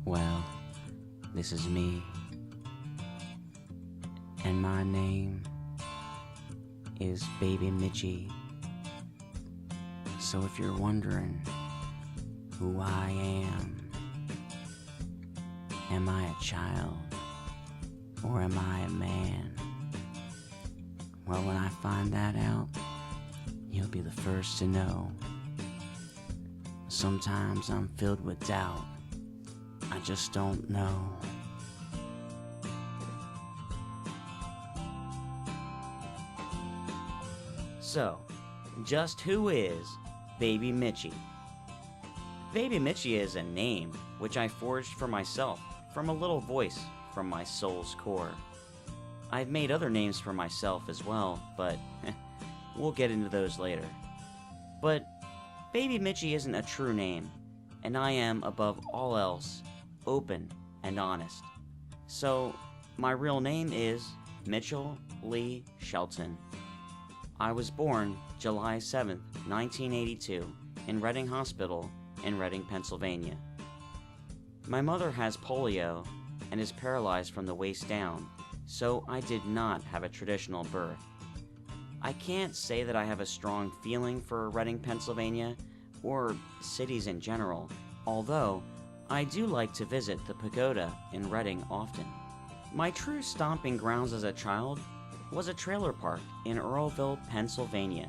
Well, this is me, and my name is BabyMitchy. So if you're wondering who I am I a child or am I a man? Well, when I find that out, you'll be the first to know. Sometimes I'm filled with doubt. I just don't know. So, just who is BabyMitchy? BabyMitchy is a name which I forged for myself from a little voice from my soul's core. I've made other names for myself as well, but we'll get into those later. But BabyMitchy isn't a true name, and I am, above all else, open and honest. So, my real name is Mitchell Lee Shelton. I was born July 7th, 1982, in Reading Hospital in Reading, Pennsylvania. My mother has polio and is paralyzed from the waist down, so I did not have a traditional birth. I can't say that I have a strong feeling for Reading, Pennsylvania, or cities in general, although I do like to visit the pagoda in Reading often. My true stomping grounds as a child was a trailer park in Earlville, Pennsylvania.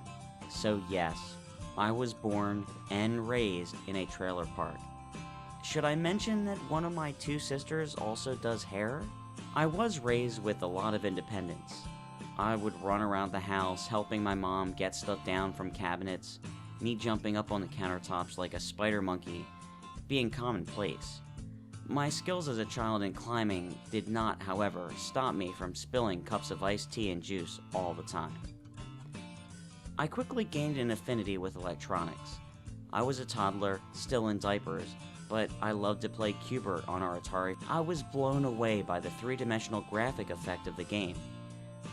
So yes, I was born and raised in a trailer park. Should I mention that one of my two sisters also does hair? I was raised with a lot of independence. I would run around the house helping my mom get stuff down from cabinets, me jumping up on the countertops like a spider monkey being commonplace. My skills as a child in climbing did not, however, stop me from spilling cups of iced tea and juice all the time. I quickly gained an affinity with electronics. I was a toddler, still in diapers, but I loved to play Q*bert on our Atari. I was blown away by the three-dimensional graphic effect of the game.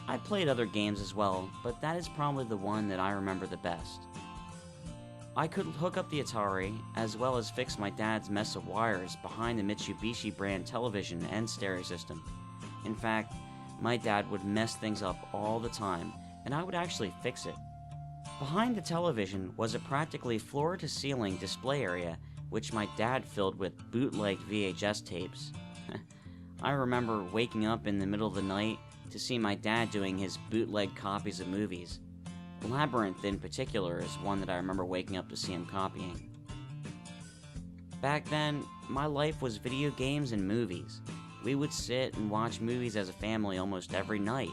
I played other games as well, but that is probably the one that I remember the best. I could hook up the Atari, as well as fix my dad's mess of wires behind the Mitsubishi brand television and stereo system. In fact, my dad would mess things up all the time, and I would actually fix it. Behind the television was a practically floor-to-ceiling display area which my dad filled with bootleg VHS tapes. I remember waking up in the middle of the night to see my dad doing his bootleg copies of movies. Labyrinth in particular is one that I remember waking up to see him copying. Back then, my life was video games and movies. We would sit and watch movies as a family almost every night.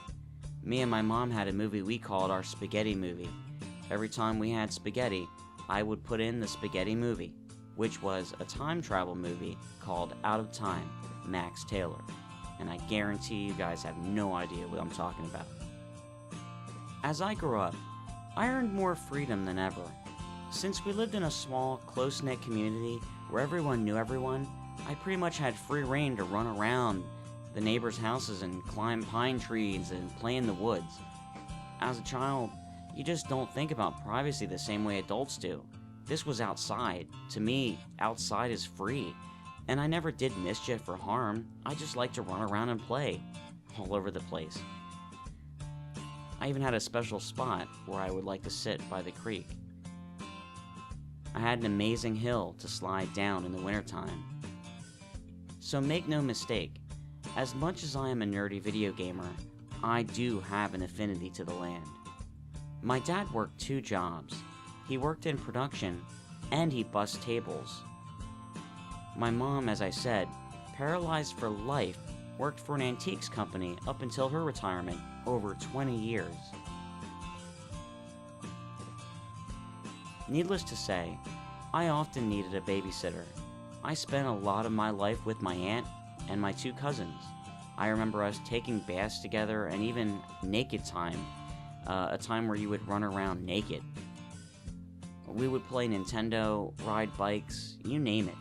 Me and my mom had a movie we called our spaghetti movie. Every time we had spaghetti, I would put in the spaghetti movie, which was a time travel movie called Out of Time, Max Taylor. And I guarantee you guys have no idea what I'm talking about. As I grew up, I earned more freedom than ever. Since we lived in a small, close-knit community where everyone knew everyone, I pretty much had free reign to run around the neighbors' houses and climb pine trees and play in the woods. As a child, you just don't think about privacy the same way adults do. This was outside. To me, outside is free. And I never did mischief or harm. I just liked to run around and play all over the place. I even had a special spot where I would like to sit by the creek. I had an amazing hill to slide down in the wintertime. So make no mistake, as much as I am a nerdy video gamer, I do have an affinity to the land. My dad worked two jobs. He worked in production, and he bussed tables. My mom, as I said, paralyzed for life, worked for an antiques company up until her retirement over 20 years. Needless to say, I often needed a babysitter. I spent a lot of my life with my aunt and my two cousins. I remember us taking baths together and even naked time, a time where you would run around naked. We would play Nintendo, ride bikes, you name it.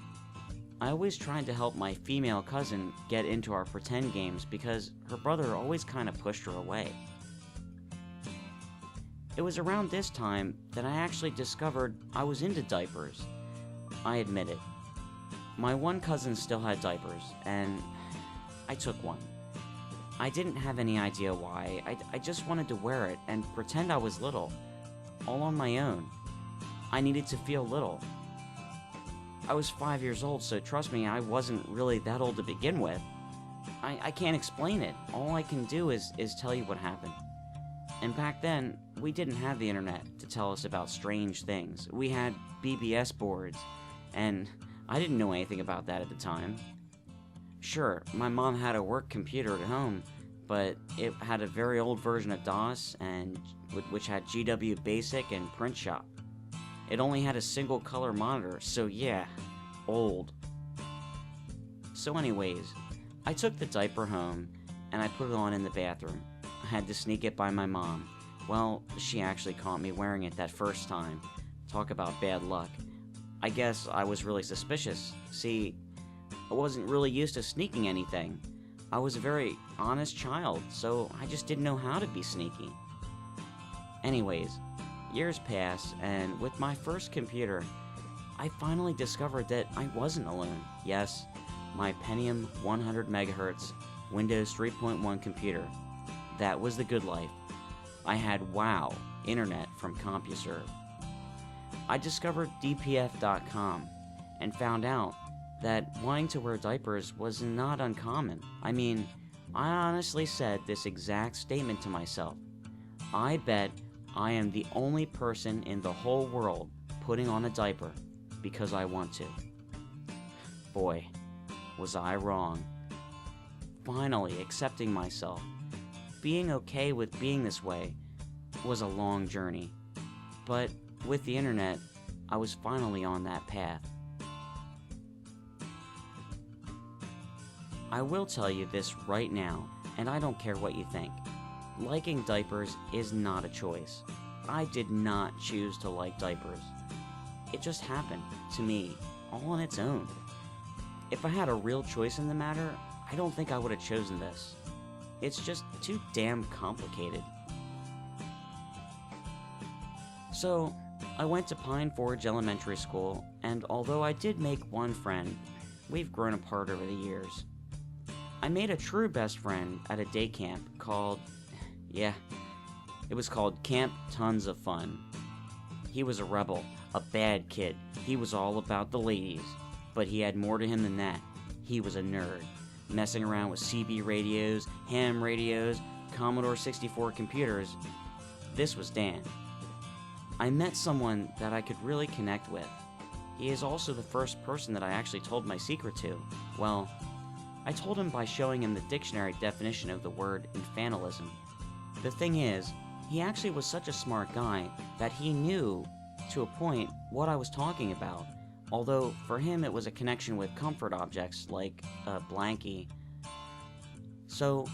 I always tried to help my female cousin get into our pretend games because her brother always kind of pushed her away. It was around this time that I actually discovered I was into diapers. I admit it. My one cousin still had diapers, and I took one. I didn't have any idea why. I just wanted to wear it and pretend I was little, all on my own. I needed to feel little. I was 5 years old, so trust me, I wasn't really that old to begin with. I can't explain it. All I can do is tell you what happened. And back then, we didn't have the internet to tell us about strange things. We had BBS boards, and I didn't know anything about that at the time. Sure, my mom had a work computer at home, but it had a very old version of DOS, and which had GW Basic and Print Shop. It only had a single color monitor, so yeah, old. So anyways, I took the diaper home, and I put it on in the bathroom. I had to sneak it by my mom. Well, she actually caught me wearing it that first time. Talk about bad luck. I guess I was really suspicious. See, I wasn't really used to sneaking anything. I was a very honest child, so I just didn't know how to be sneaky. Anyways, years pass, and with my first computer, I finally discovered that I wasn't alone. Yes, my Pentium 100 MHz Windows 3.1 computer. That was the good life. I had WoW internet from CompuServe. I discovered DPF.com and found out that wanting to wear diapers was not uncommon. I mean, I honestly said this exact statement to myself. I bet I am the only person in the whole world putting on a diaper because I want to. Boy, was I wrong. Finally accepting myself, being okay with being this way, was a long journey. But with the internet, I was finally on that path. I will tell you this right now, and I don't care what you think. Liking diapers is not a choice. I did not choose to like diapers. It just happened to me, all on its own. If I had a real choice in the matter, I don't think I would have chosen this. It's just too damn complicated. So, I went to Pine Forge Elementary School, and although I did make one friend, we've grown apart over the years. I made a true best friend at a day camp called, it was called Camp Tons of Fun. He was a rebel, a bad kid. He was all about the ladies, but he had more to him than that. He was a nerd, messing around with CB radios, ham radios, Commodore 64 computers. This was Dan. I met someone that I could really connect with. He is also the first person that I actually told my secret to. Well, I told him by showing him the dictionary definition of the word infantilism. The thing is, he actually was such a smart guy that he knew, to a point, what I was talking about, although for him it was a connection with comfort objects like a blankie. So,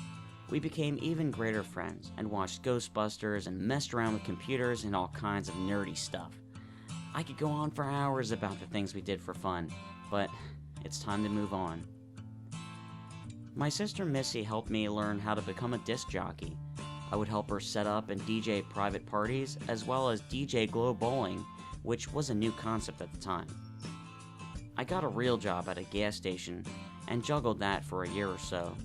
we became even greater friends and watched Ghostbusters and messed around with computers and all kinds of nerdy stuff. I could go on for hours about the things we did for fun, but it's time to move on. My sister Missy helped me learn how to become a disc jockey. I would help her set up and DJ private parties, as well as DJ glow bowling, which was a new concept at the time. I got a real job at a gas station and juggled that for a year or so.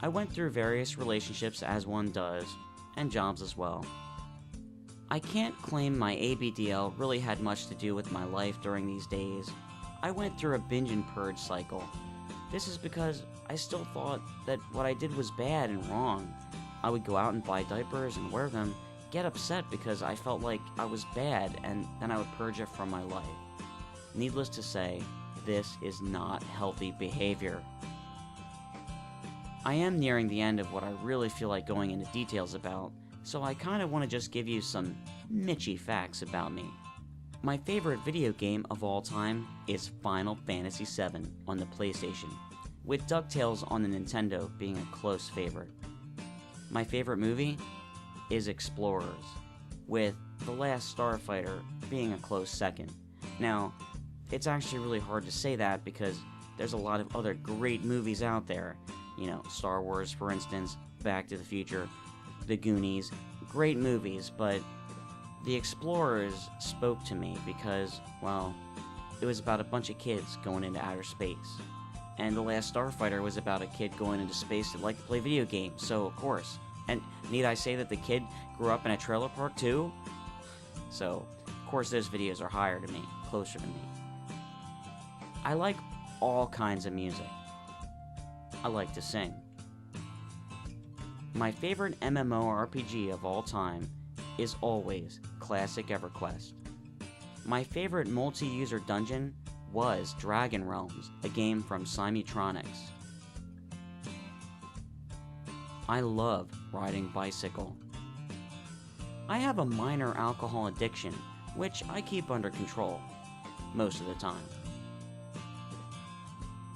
I went through various relationships as one does, and jobs as well. I can't claim my ABDL really had much to do with my life during these days. I went through a binge and purge cycle. This is because I still thought that what I did was bad and wrong. I would go out and buy diapers and wear them, get upset because I felt like I was bad, and then I would purge it from my life. Needless to say, this is not healthy behavior. I am nearing the end of what I really feel like going into details about, so I kinda wanna just give you some Mitchie facts about me. My favorite video game of all time is Final Fantasy VII on the PlayStation, with DuckTales on the Nintendo being a close favorite. My favorite movie is Explorers, with The Last Starfighter being a close second. Now, it's actually really hard to say that because there's a lot of other great movies out there. You know, Star Wars, for instance, Back to the Future, The Goonies, great movies, but The Explorers spoke to me because, well, it was about a bunch of kids going into outer space. And The Last Starfighter was about a kid going into space that liked to play video games, so of course. And need I say that the kid grew up in a trailer park too? So, of course those videos are higher to me, closer to me. I like all kinds of music. I like to sing. My favorite MMORPG of all time is always Classic EverQuest. My favorite multi-user dungeon was Dragon Realms, a game from Simultronics. I love riding bicycle. I have a minor alcohol addiction, which I keep under control, most of the time.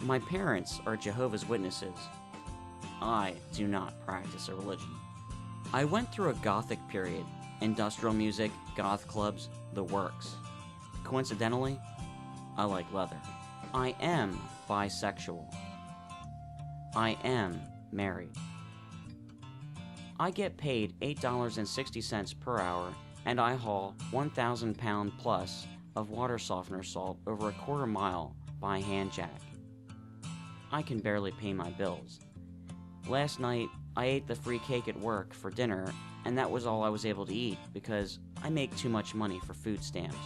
My parents are Jehovah's Witnesses. I do not practice a religion. I went through a gothic period, industrial music, goth clubs, the works. Coincidentally, I like leather. I am bisexual. I am married. I get paid $8.60 per hour, and I haul 1,000 pound plus of water softener salt over a quarter mile by hand jack. I can barely pay my bills. Last night, I ate the free cake at work for dinner, and that was all I was able to eat because I make too much money for food stamps.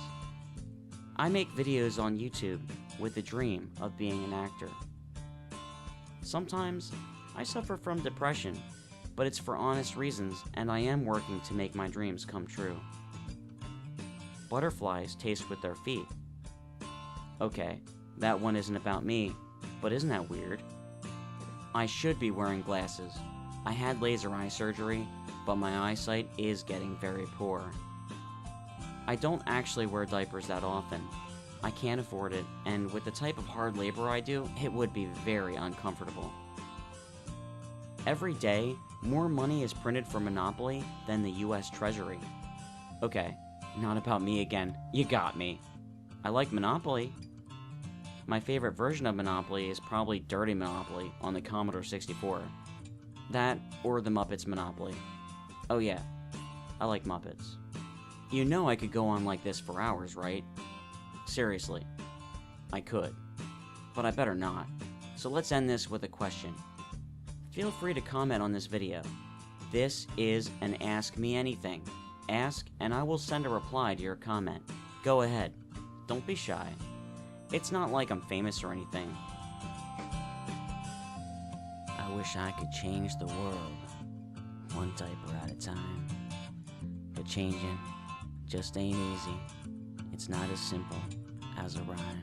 I make videos on YouTube with the dream of being an actor. Sometimes, I suffer from depression, but it's for honest reasons, and I am working to make my dreams come true. Butterflies taste with their feet. Okay, that one isn't about me, but isn't that weird? I should be wearing glasses. I had laser eye surgery, but my eyesight is getting very poor. I don't actually wear diapers that often. I can't afford it, and with the type of hard labor I do, it would be very uncomfortable. Every day, more money is printed for Monopoly than the US Treasury. Okay, not about me again. You got me. I like Monopoly. My favorite version of Monopoly is probably Dirty Monopoly on the Commodore 64. That, or the Muppets Monopoly. Oh yeah, I like Muppets. You know I could go on like this for hours, right? Seriously, I could. But I better not. So let's end this with a question. Feel free to comment on this video. This is an Ask Me Anything. Ask, and I will send a reply to your comment. Go ahead. Don't be shy. It's not like I'm famous or anything. I wish I could change the world, one diaper at a time. But changing just ain't easy. It's not as simple as a rhyme.